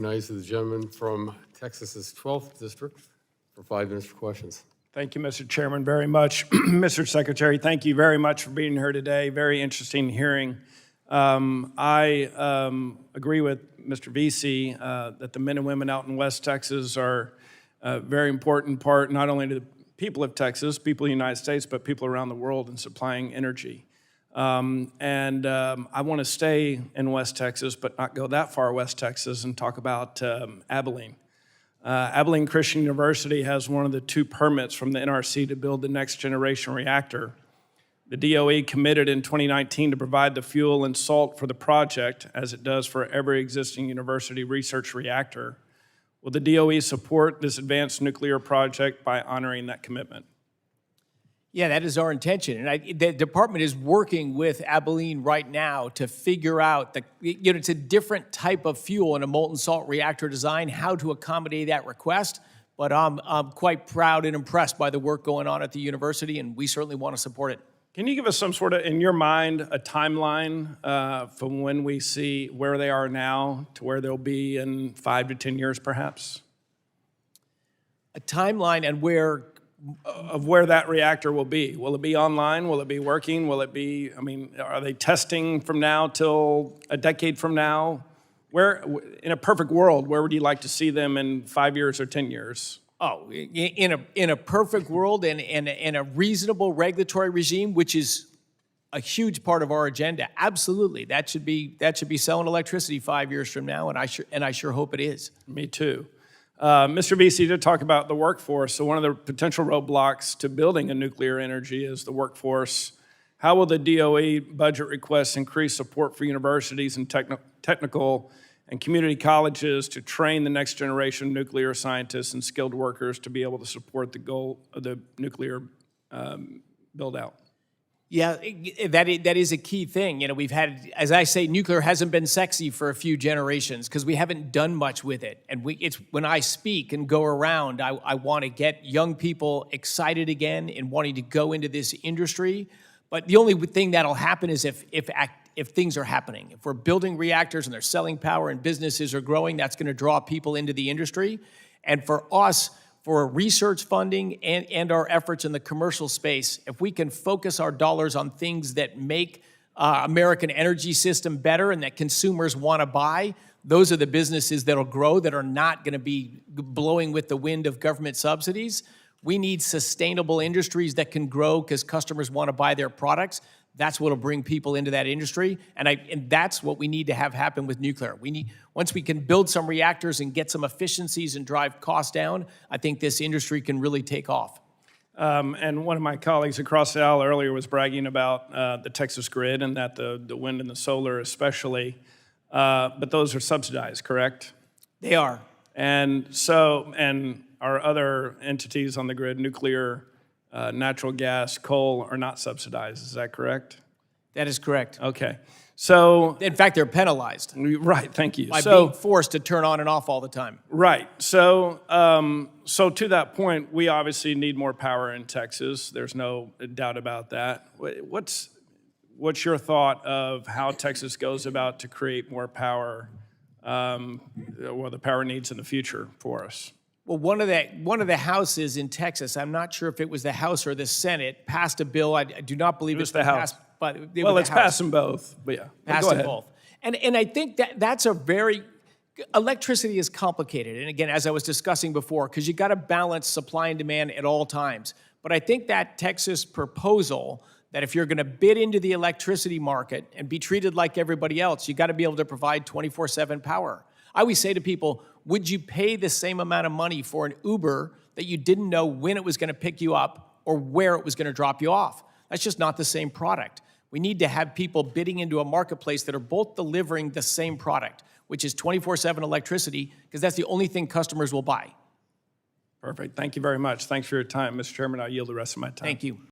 Recognize the gentleman from Texas's 12th District for 5 minutes for questions. Thank you, Mr. Chairman, very much. Mr. Secretary, thank you very much for being here today. Very interesting hearing. I agree with Mr. Vesey that the men and women out in West Texas are a very important part, not only to the people of Texas, people in the United States, but people around the world in supplying energy. I want to stay in West Texas, but not go that far West Texas, and talk about Abilene. Abilene Christian University has one of the 2 permits from the NRC to build the next generation reactor. The DOE committed in 2019 to provide the fuel and salt for the project, as it does for every existing university research reactor. Will the DOE support this advanced nuclear project by honoring that commitment? Yeah, that is our intention. And the department is working with Abilene right now to figure out, it's a different type of fuel in a molten salt reactor design, how to accommodate that request. But I'm quite proud and impressed by the work going on at the university, and we certainly want to support it. Can you give us some sort of, in your mind, a timeline from when we see where they are now to where they'll be in 5 to 10 years, perhaps? A timeline and where that reactor will be. Will it be online? Will it be working? Will it be, are they testing from now till a decade from now? Where, in a perfect world, where would you like to see them in 5 years or 10 years? Oh, in a perfect world and in a reasonable regulatory regime, which is a huge part of our agenda, absolutely. That should be selling electricity 5 years from now, and I sure hope it is. Me too. Mr. Vesey, to talk about the workforce, so one of the potential roadblocks to building a nuclear energy is the workforce. How will the DOE budget requests increase support for universities and technical and community colleges to train the next generation of nuclear scientists and skilled workers to be able to support the goal of the nuclear build-out? Yeah, that is a key thing. We've had, as I say, nuclear hasn't been sexy for a few generations because we haven't done much with it. And it's when I speak and go around, I want to get young people excited again and wanting to go into this industry. But the only thing that'll happen is if things are happening. If we're building reactors and they're selling power and businesses are growing, that's going to draw people into the industry. And for us, for research funding and our efforts in the commercial space, if we can focus our dollars on things that make American energy system better and that consumers want to buy, those are the businesses that'll grow, that are not going to be blowing with the wind of government subsidies. We need sustainable industries that can grow because customers want to buy their products. That's what will bring people into that industry, and that's what we need to have happen with nuclear. Once we can build some reactors and get some efficiencies and drive costs down, I think this industry can really take off. And one of my colleagues across the aisle earlier was bragging about the Texas grid and that the wind and the solar especially, but those are subsidized, correct? They are. And our other entities on the grid, nuclear, natural gas, coal, are not subsidized. Is that correct? That is correct. Okay. So, in fact, they're penalized. Right, thank you. By being forced to turn on and off all the time. Right. So, so to that point, we obviously need more power in Texas. There's no doubt about that. What's your thought of how Texas goes about to create more power, the power needs in the future for us? Well, one of the houses in Texas, I'm not sure if it was the House or the Senate, passed a bill. I do not believe it's the House. But it's passed them both. But yeah, passed them both. And I think that's a very electricity is complicated. And again, as I was discussing before, because you got to balance supply and demand at all times. But I think that Texas proposal that if you're going to bid into the electricity market and be treated like everybody else, you got to be able to provide 24/7 power. I always say to people, would you pay the same amount of money for an Uber that you didn't know when it was going to pick you up or where it was going to drop you off? That's just not the same product. We need to have people bidding into a marketplace that are both delivering the same product, which is 24/7 electricity, because that's the only thing customers will buy. Perfect. Thank you very much. Thanks for your time, Mr. Chairman. I'll yield the rest of my time. Thank you.